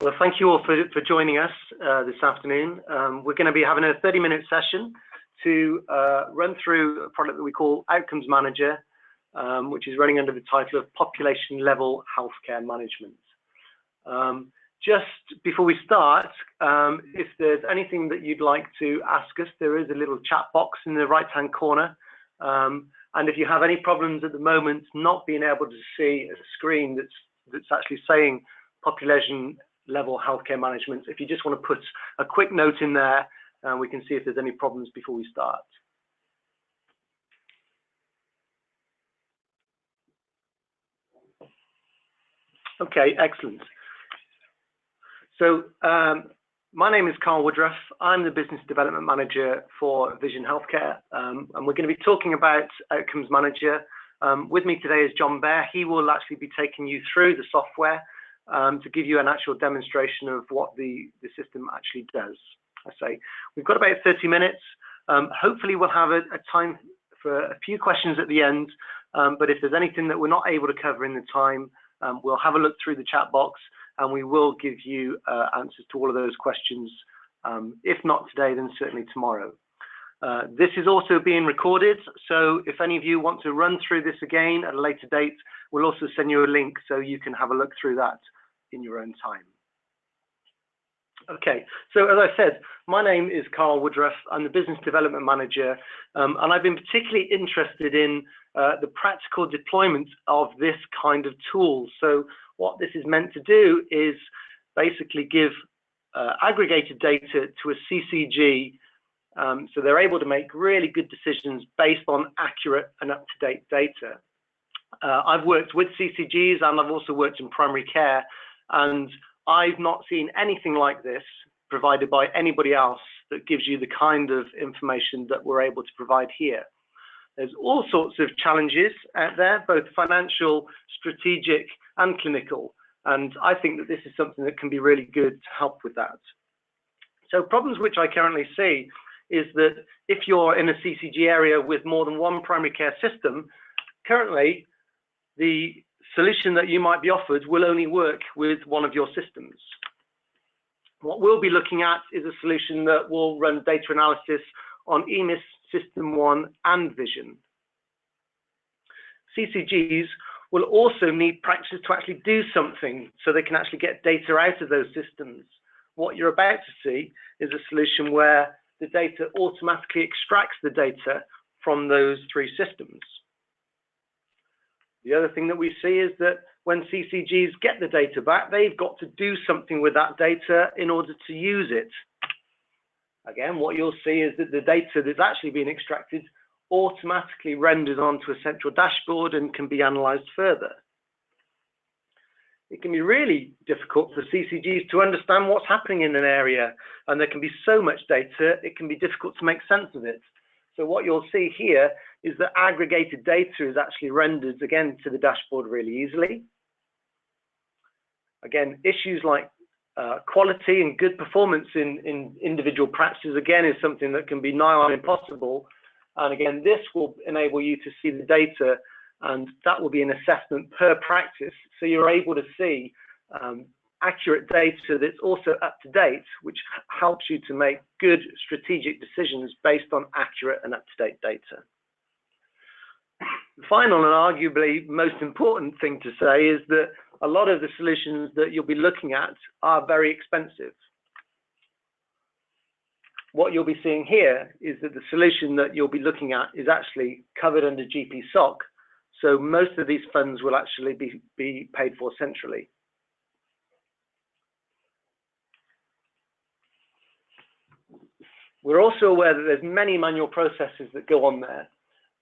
Well, thank you all for joining us this afternoon. We're going to be having a 30-minute session to run through a product that we call Outcomes Manager, which is running under the title of Population Level Healthcare Management. Just before we start, if there's anything that you'd like to ask us, there is a little chat box in the right-hand corner. And if you have any problems at the moment not being able to see a screen that's actually saying Population Level Healthcare Management, if you just want to put a quick note in there, we can see if there's any problems before we start. Okay, excellent. So my name is Carl Woodruff. I'm the Business Development Manager for Vision Healthcare, and we're going to be talking about Outcomes Manager. With me today is John Behr. He will actually be taking you through the software to give you an actual demonstration of what the system actually does. I say we've got about 30 minutes. Hopefully we'll have a time for a few questions at the end, but if there's anything that we're not able to cover in the time, we'll have a look through the chat box and we will give you answers to all of those questions. If not today, then certainly tomorrow. This is also being recorded, so if any of you want to run through this again at a later date, we'll also send you a link so you can have a look through that in your own time. Okay, so as I said, my name is Carl Woodruff. I'm the Business Development Manager, and I've been particularly interested in the practical deployment of this kind of tool. So what this is meant to do is basically give aggregated data to a CCG, so they're able to make really good decisions based on accurate and up-to-date data. I've worked with CCGs and I've also worked in primary care, and I've not seen anything like this provided by anybody else that gives you the kind of information that we're able to provide here. There's all sorts of challenges out there, both financial, strategic, and clinical, and I think that this is something that can be really good to help with that. So problems which I currently see is that if you're in a CCG area with more than one primary care system, currently the solution that you might be offered will only work with one of your systems. What we'll be looking at is a solution that will run data analysis on EMIS System 1 and Vision. CCGs will also need practices to actually do something so they can actually get data out of those systems. What you're about to see is a solution where the data automatically extracts the data from those three systems. The other thing that we see is that when CCGs get the data back, they've got to do something with that data in order to use it. Again, what you'll see is that the data that's actually being extracted automatically renders onto a central dashboard and can be analyzed further. It can be really difficult for CCGs to understand what's happening in an area, and there can be so much data, it can be difficult to make sense of it. So what you'll see here is that aggregated data is actually rendered again to the dashboard really easily. Again, issues like quality and good performance in individual practices again is something that can be nigh on impossible. And again, this will enable you to see the data, and that will be an assessment per practice. So you're able to see accurate data that's also up to date, which helps you to make good strategic decisions based on accurate and up-to-date data. The final and arguably most important thing to say is that a lot of the solutions that you'll be looking at are very expensive. What you'll be seeing here is that the solution that you'll be looking at is actually covered under GP SOC, so most of these funds will actually be paid for centrally. We're also aware that there's many manual processes that go on there.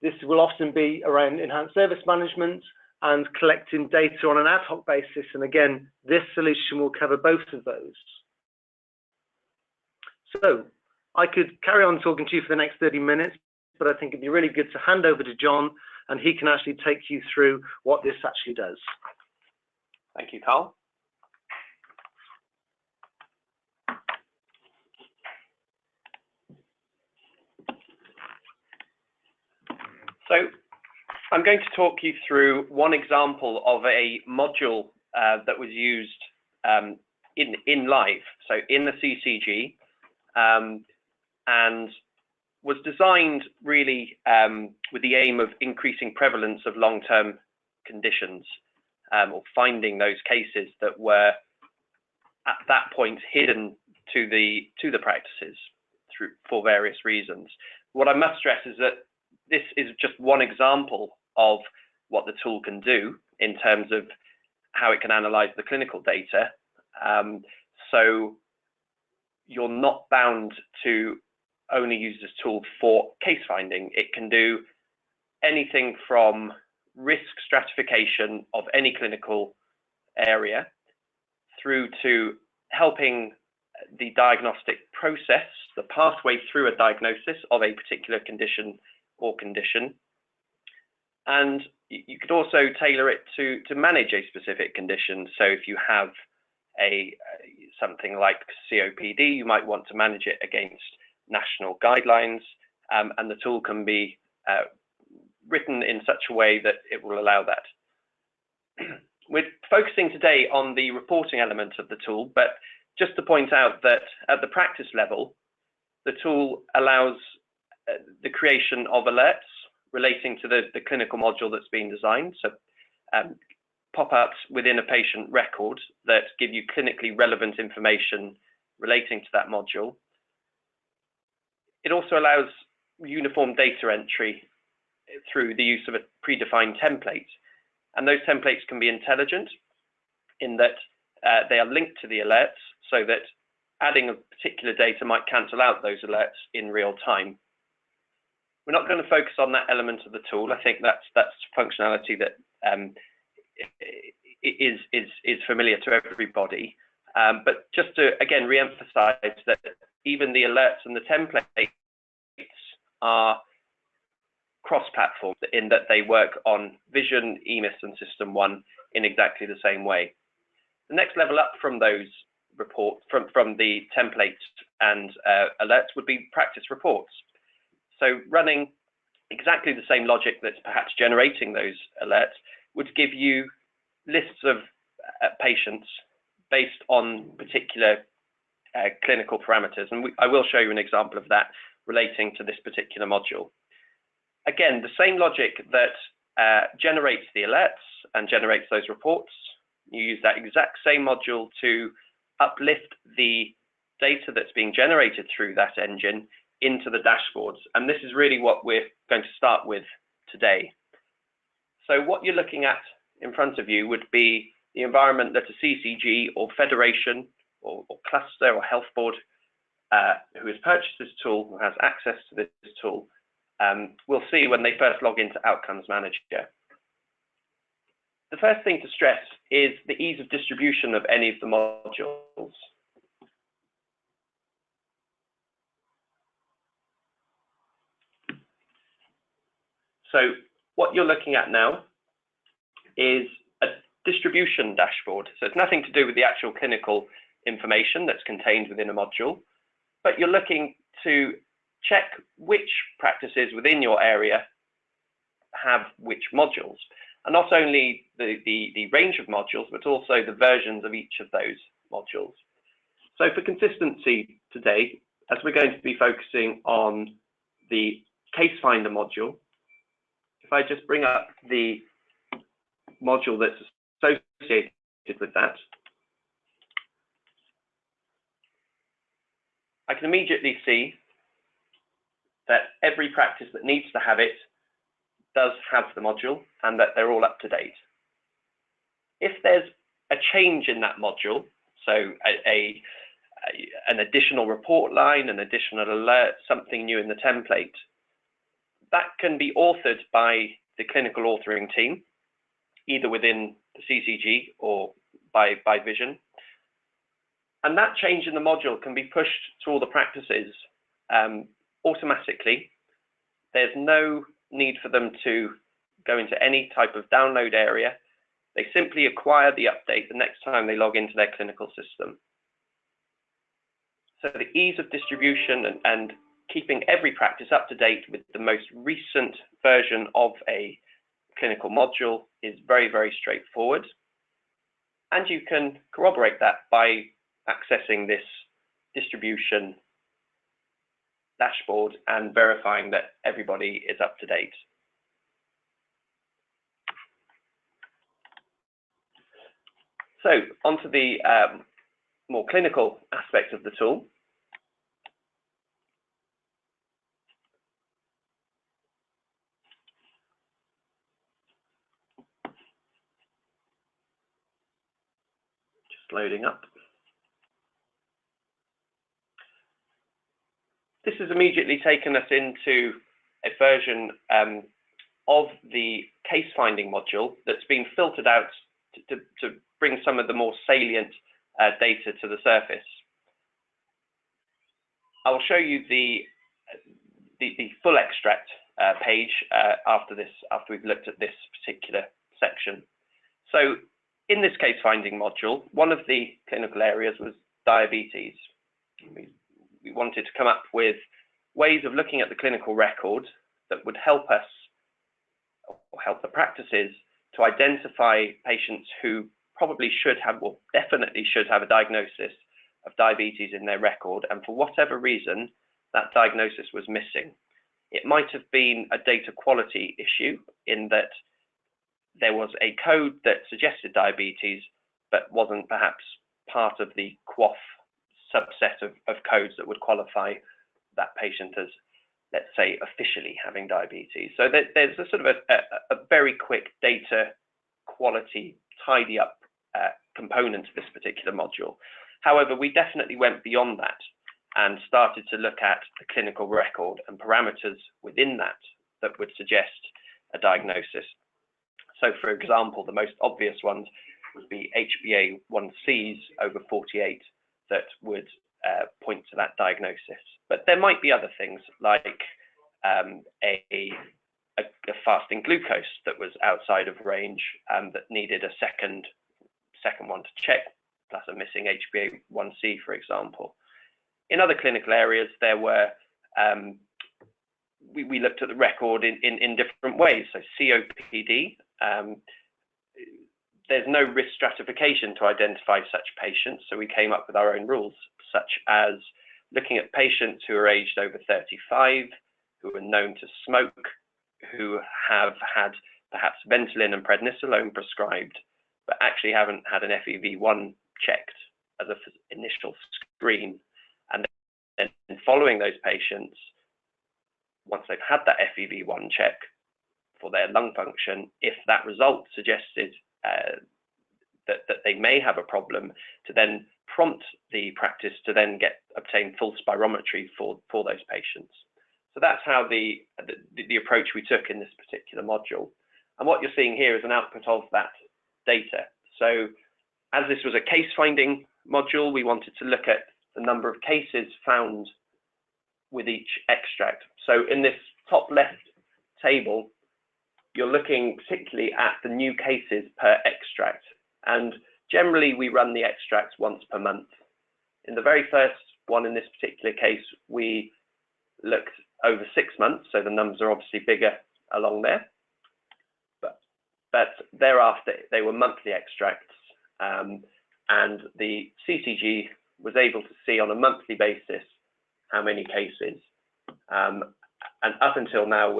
This will often be around enhanced service management and collecting data on an ad hoc basis. And again, this solution will cover both of those. So I could carry on talking to you for the next 30 minutes, but I think it'd be really good to hand over to John and he can actually take you through what this actually does. Thank you, Carl. So I'm going to talk you through one example of a module that was used in live, so in the CCG, and was designed really with the aim of increasing prevalence of long-term conditions, or finding those cases that were at that point hidden to the practices for various reasons. What I must stress is that this is just one example of what the tool can do in terms of how it can analyze the clinical data. So you're not bound to only use this tool for case finding. It can do anything from risk stratification of any clinical area through to helping the diagnostic process, the pathway through a diagnosis of a particular condition or condition. And you could also tailor it to manage a specific condition. So if you have something like COPD, you might want to manage it against national guidelines, and the tool can be written in such a way that it will allow that. We're focusing today on the reporting element of the tool, but just to point out that at the practice level, the tool allows the creation of alerts relating to the clinical module that's been designed. So pop-ups within a patient record that give you clinically relevant information relating to that module. It also allows uniform data entry through the use of a predefined template. And those templates can be intelligent in that they are linked to the alerts, so that adding a particular data might cancel out those alerts in real time. We're not going to focus on that element of the tool. I think that's functionality that is familiar to everybody. But just to again re-emphasize that even the alerts and the templates are cross-platform in that they work on Vision, EMIS, and System 1 in exactly the same way. The next level up from those reports, from the templates and alerts, would be practice reports. So running exactly the same logic that's perhaps generating those alerts would give you lists of patients based on particular clinical parameters. And I will show you an example of that relating to this particular module. Again, the same logic that generates the alerts and generates those reports, you use that exact same module to uplift the data that's being generated through that engine into the dashboards. And this is really what we're going to start with today. So what you're looking at in front of you would be the environment that a CCG or federation or cluster or health board who has purchased this tool, who has access to this tool, will see when they first log into Outcomes Manager. The first thing to stress is the ease of distribution of any of the modules. So what you're looking at now is a distribution dashboard. So it's nothing to do with the actual clinical information that's contained within a module, but you're looking to check which practices within your area have which modules, and not only the range of modules, but also the versions of each of those modules. So for consistency today, as we're going to be focusing on the Case Finder module, if I just bring up the module that's associated with that, I can immediately see that every practice that needs to have it does have the module and that they're all up to date. If there's a change in that module, so an additional report line, an additional alert, something new in the template, that can be authored by the clinical authoring team, either within the CCG or by Vision. And that change in the module can be pushed to all the practices automatically. There's no need for them to go into any type of download area. They simply acquire the update the next time they log into their clinical system. So the ease of distribution and keeping every practice up to date with the most recent version of a clinical module is very, very straightforward. And you can corroborate that by accessing this distribution dashboard and verifying that everybody is up to date. So onto the more clinical aspect of the tool. Just loading up. This has immediately taken us into a version of the case finding module that's been filtered out to bring some of the more salient data to the surface. I will show you the full extract page after we've looked at this particular section. So in this case finding module, one of the clinical areas was diabetes. We wanted to come up with ways of looking at the clinical record that would help us, or help the practices, to identify patients who probably should have, or definitely should have, a diagnosis of diabetes in their record, and for whatever reason that diagnosis was missing. It might have been a data quality issue in that there was a code that suggested diabetes but wasn't perhaps part of the QOF subset of codes that would qualify that patient as, let's say, officially having diabetes. So there's a sort of a very quick data quality tidy up component to this particular module. However, we definitely went beyond that and started to look at the clinical record and parameters within that would suggest a diagnosis. So, for example, the most obvious ones would be HbA1cs over 48 that would point to that diagnosis. But there might be other things like a fasting glucose that was outside of range that needed a second one to check, plus a missing HbA1c, for example. In other clinical areas, there were we looked at the record in different ways. So COPD, there's no risk stratification to identify such patients, so we came up with our own rules, such as looking at patients who are aged over 35, who are known to smoke, who have had perhaps Ventolin and prednisolone prescribed, but actually haven't had an FEV1 checked as an initial screen. And then following those patients, once they've had that FEV1 check for their lung function, if that result suggested that they may have a problem, to then prompt the practice to then obtain full spirometry for those patients. So that's how the approach we took in this particular module. And what you're seeing here is an output of that data. So as this was a case finding module, we wanted to look at the number of cases found with each extract. So in this top left table, you're looking particularly at the new cases per extract. And generally, we run the extracts once per month. In the very first one, in this particular case, we looked over 6 months. So the numbers are obviously bigger along there. But thereafter, they were monthly extracts. And the CCG was able to see on a monthly basis how many cases. And up until now,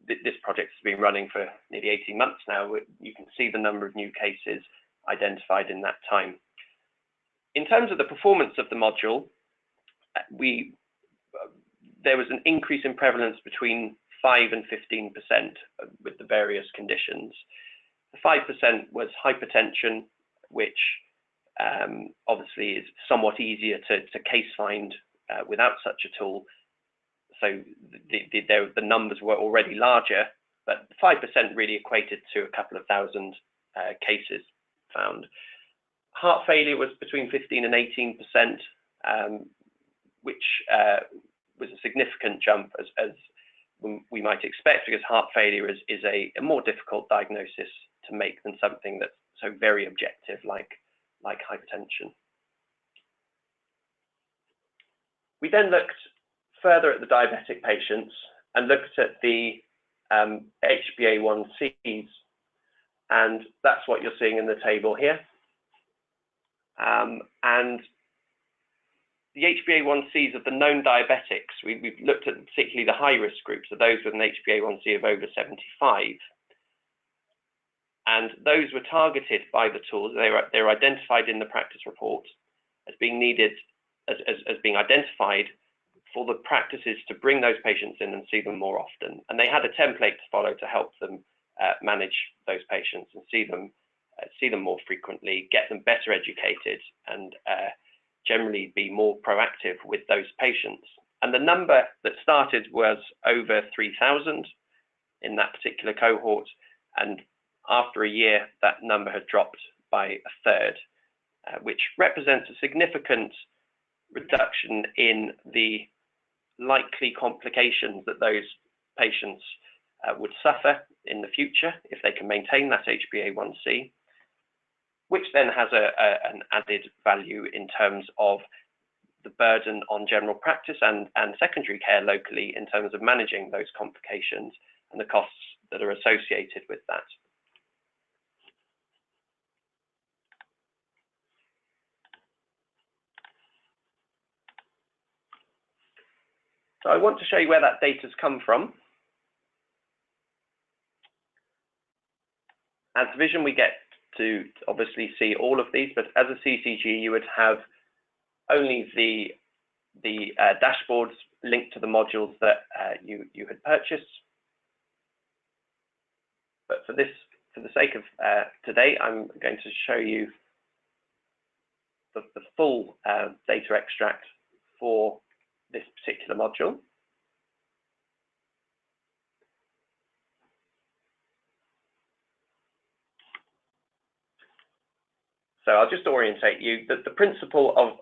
this project has been running for nearly 18 months now. You can see the number of new cases identified in that time. In terms of the performance of the module, there was an increase in prevalence between 5 and 15% with the various conditions. The 5% was hypertension, which obviously is somewhat easier to case find without such a tool. So the numbers were already larger, but 5% really equated to a couple of thousand cases found. Heart failure was between 15 and 18%, which was a significant jump as we might expect, because heart failure is a more difficult diagnosis to make than something that's so very objective like hypertension. We then looked further at the diabetic patients and looked at the HbA1cs, and that's what you're seeing in the table here. And the HbA1cs of the known diabetics, we've looked at particularly the high-risk groups, so those with an HbA1c of over 75. And those were targeted by the tools. They were identified in the practice report as being needed, as being identified for the practices to bring those patients in and see them more often. And they had a template to follow to help them manage those patients and see them more frequently, get them better educated, and generally be more proactive with those patients. And the number that started was over 3,000 in that particular cohort. And after a year, that number had dropped by a third, which represents a significant reduction in the likely complications that those patients would suffer in the future if they can maintain that HbA1c, which then has an added value in terms of the burden on general practice and secondary care locally in terms of managing those complications and the costs that are associated with that. So I want to show you where that data's come from. As Vision, we get to obviously see all of these, but as a CCG, you would have only the dashboards linked to the modules that you had purchased. But for the sake of today, I'm going to show you the full data extract for this particular module. So I'll just orientate you that the principle of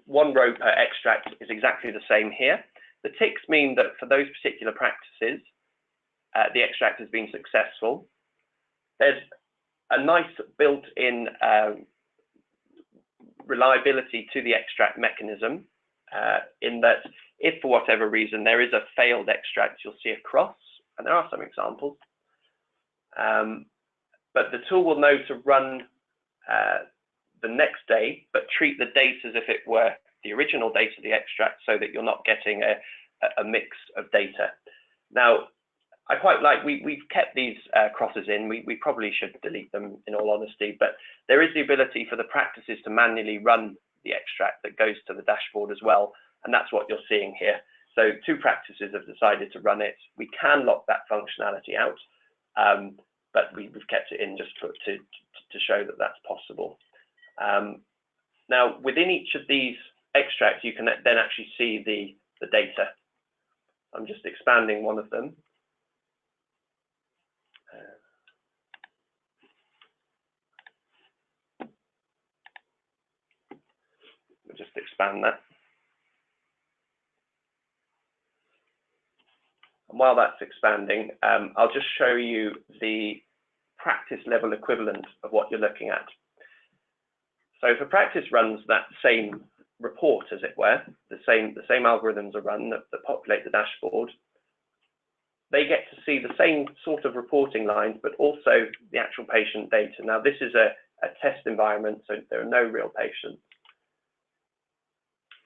one row per extract is exactly the same here. The ticks mean that for those particular practices, the extract has been successful. There's a nice built-in reliability to the extract mechanism, in that if for whatever reason there is a failed extract, you'll see a cross, and there are some examples. But the tool will know to run the next day, but treat the dates as if it were the original date of the extract, so that you're not getting a mix of data. Now, I quite like, we've kept these crosses in. We probably should delete them in all honesty, but there is the ability for the practices to manually run the extract that goes to the dashboard as well, and that's what you're seeing here. So 2 practices have decided to run it. We can lock that functionality out, but we've kept it in just to show that that's possible. Now, within each of these extracts, you can then actually see the data. I'm just expanding one of them. We'll just expand that. And while that's expanding, I'll just show you the practice level equivalent of what you're looking at. So if a practice runs that same report, as it were, the same algorithms are run that populate the dashboard, they get to see the same sort of reporting lines, but also the actual patient data. Now, this is a test environment, so there are no real patients.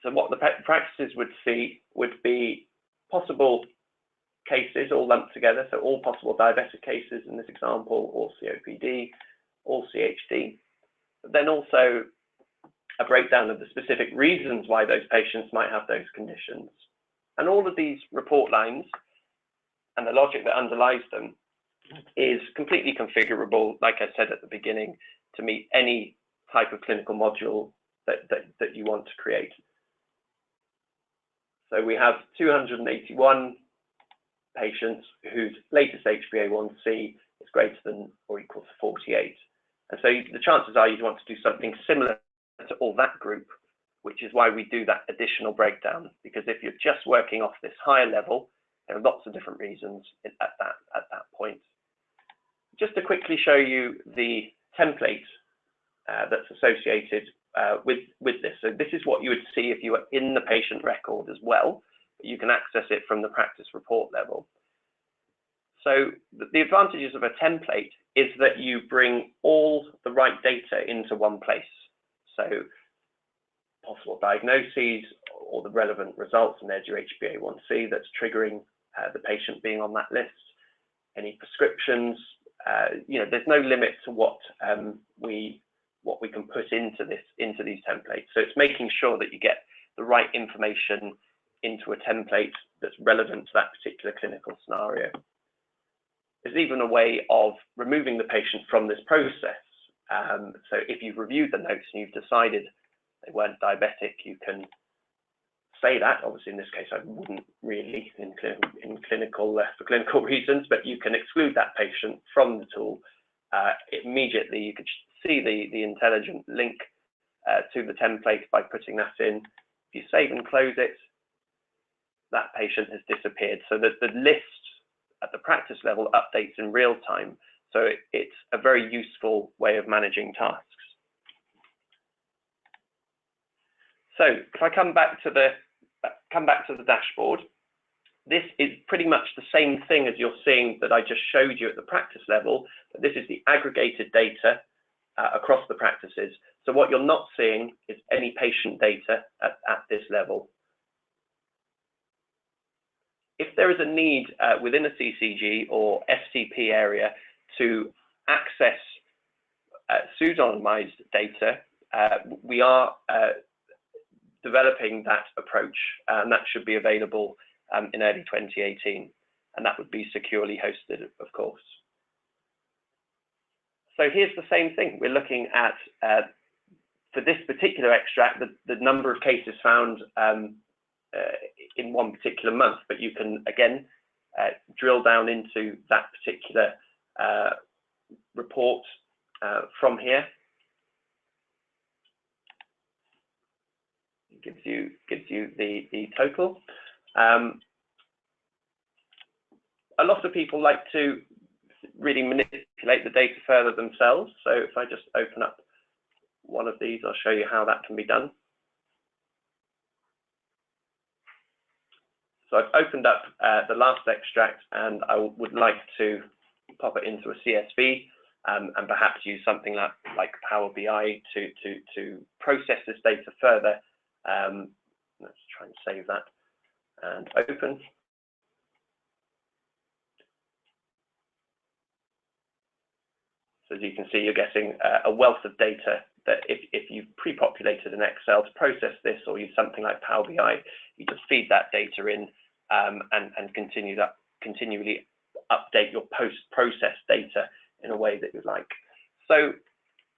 So what the practices would see would be possible cases all lumped together, so all possible diabetic cases in this example, all COPD, all CHD, but then also a breakdown of the specific reasons why those patients might have those conditions. And all of these report lines and the logic that underlies them is completely configurable, like I said at the beginning, to meet any type of clinical module that you want to create. So we have 281 patients whose latest HbA1c is greater than or equal to 48. And so the chances are you'd want to do something similar to all that group, which is why we do that additional breakdown, because if you're just working off this higher level, there are lots of different reasons at that point. Just to quickly show you the template that's associated with this. So this is what you would see if you were in the patient record as well, but you can access it from the practice report level. So the advantages of a template is that you bring all the right data into one place. So possible diagnoses or the relevant results, and there's your HbA1c that's triggering the patient being on that list. Any prescriptions, there's no limit to what we can put into these templates. So it's making sure that you get the right information into a template that's relevant to that particular clinical scenario. There's even a way of removing the patient from this process. So if you've reviewed the notes and you've decided they weren't diabetic, you can say that. Obviously, in this case, I wouldn't really for clinical reasons, but you can exclude that patient from the tool. Immediately, you could see the intelligent link to the template by putting that in. If you save and close it, that patient has disappeared. So that the list at the practice level updates in real time. So it's a very useful way of managing tasks. So if I come back to the dashboard, this is pretty much the same thing as you're seeing that I just showed you at the practice level, but this is the aggregated data across the practices. So what you're not seeing is any patient data at this level. If there is a need within a CCG or FCP area to access pseudonymized data, we are developing that approach, and that should be available in early 2018, and that would be securely hosted, of course. So here's the same thing. We're looking at, for this particular extract, the number of cases found in one particular month, but you can, again, drill down into that particular report from here. Gives you the total. A lot of people like to really manipulate the data further themselves. So if I just open up one of these, I'll show you how that can be done. So I've opened up the last extract, and I would like to pop it into a CSV and perhaps use something like Power BI to process this data further. Let's try and save that and open. So as you can see, you're getting a wealth of data that if you've pre-populated an Excel to process this, or use something like Power BI, you just feed that data in and continually update your post-process data in a way that you'd like. So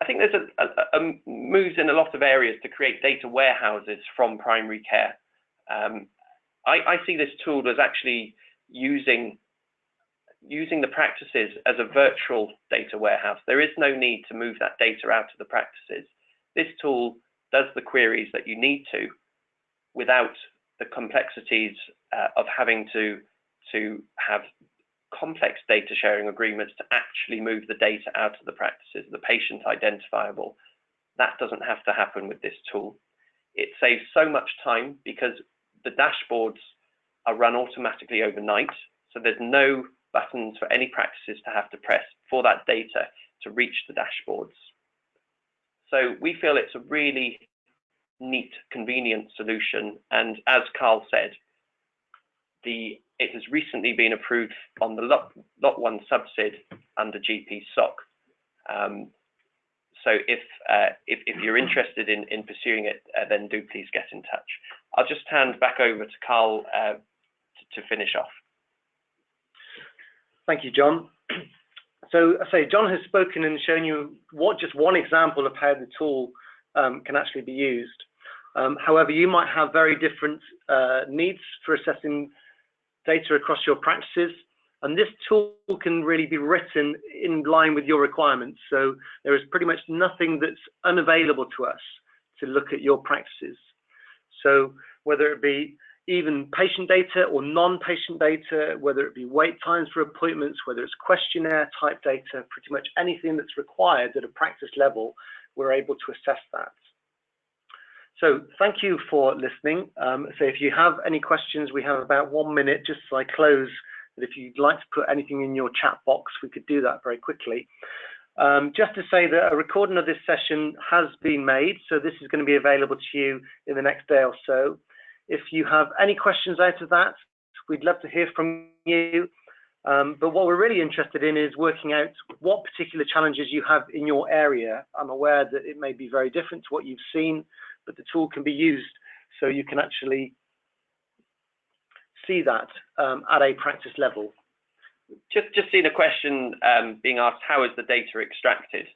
I think there's a moves in a lot of areas to create data warehouses from primary care. I see this tool as actually using the practices as a virtual data warehouse. There is no need to move that data out to the practices. This tool does the queries that you need to without the complexities of having to have complex data sharing agreements to actually move the data out of the practices, the patient identifiable. That doesn't have to happen with this tool. It saves so much time because the dashboards are run automatically overnight. So there's no buttons for any practices to have to press for that data to reach the dashboards. So we feel it's a really neat, convenient solution. And as Carl said, it has recently been approved on the Lot 1 subsid under GP SOC. So if you're interested in pursuing it, then do please get in touch. I'll just hand back over to Carl to finish off. Thank you, John. So I say John has spoken and shown you just one example of how the tool can actually be used. However, you might have very different needs for assessing data across your practices, and this tool can really be written in line with your requirements. So there is pretty much nothing that's unavailable to us to look at your practices. So whether it be even patient data or non-patient data, whether it be wait times for appointments, whether it's questionnaire type data, pretty much anything that's required at a practice level, we're able to assess that. So thank you for listening. So if you have any questions, we have about 1 minute just as I close. But if you'd like to put anything in your chat box, we could do that very quickly. Just to say that a recording of this session has been made, so this is going to be available to you in the next day or so. If you have any questions out of that, we'd love to hear from you. But what we're really interested in is working out what particular challenges you have in your area. I'm aware that it may be very different to what you've seen, but the tool can be used so you can actually see that at a practice level. Just seen a question being asked, how is the data extracted?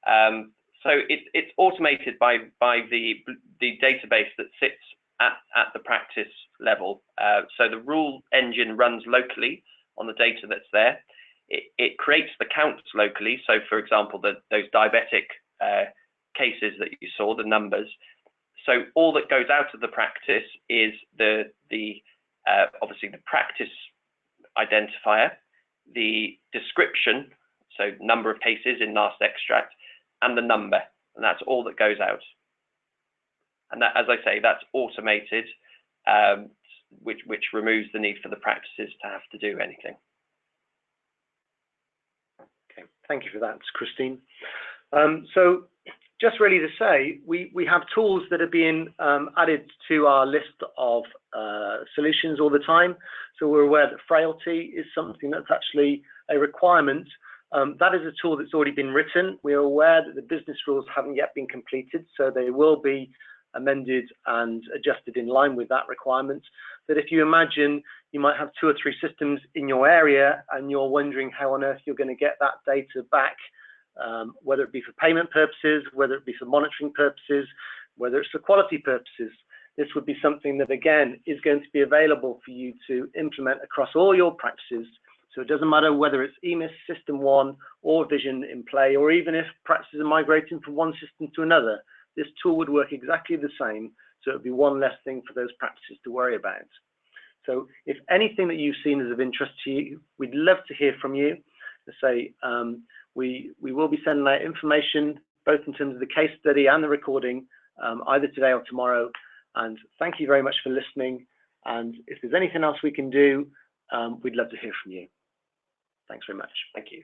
So it's automated by the database that sits at the practice level. So the rule engine runs locally on the data that's there. It creates the counts locally. So for example, those diabetic cases that you saw, the numbers. So all that goes out of the practice is obviously the practice identifier, the description, so number of cases in last extract, and the number, and that's all that goes out. And that, as I say, that's automated, which removes the need for the practices to have to do anything. Okay, thank you for that, Christine. So just really to say, we have tools that are being added to our list of solutions all the time. So we're aware that frailty is something that's actually a requirement. That is a tool that's already been written. We are aware that the business rules haven't yet been completed, so they will be amended and adjusted in line with that requirement. That if you imagine you might have 2 or 3 systems in your area and you're wondering how on earth you're going to get that data back, whether it be for payment purposes, whether it be for monitoring purposes, whether it's for quality purposes, this would be something that, again, is going to be available for you to implement across all your practices. So it doesn't matter whether it's EMIS System 1 or Vision in play, or even if practices are migrating from one system to another, this tool would work exactly the same. So it would be one less thing for those practices to worry about. So if anything that you've seen is of interest to you, we'd love to hear from you. To say, we will be sending out information, both in terms of the case study and the recording, either today or tomorrow. And thank you very much for listening. And if there's anything else we can do, we'd love to hear from you. Thanks very much. Thank you.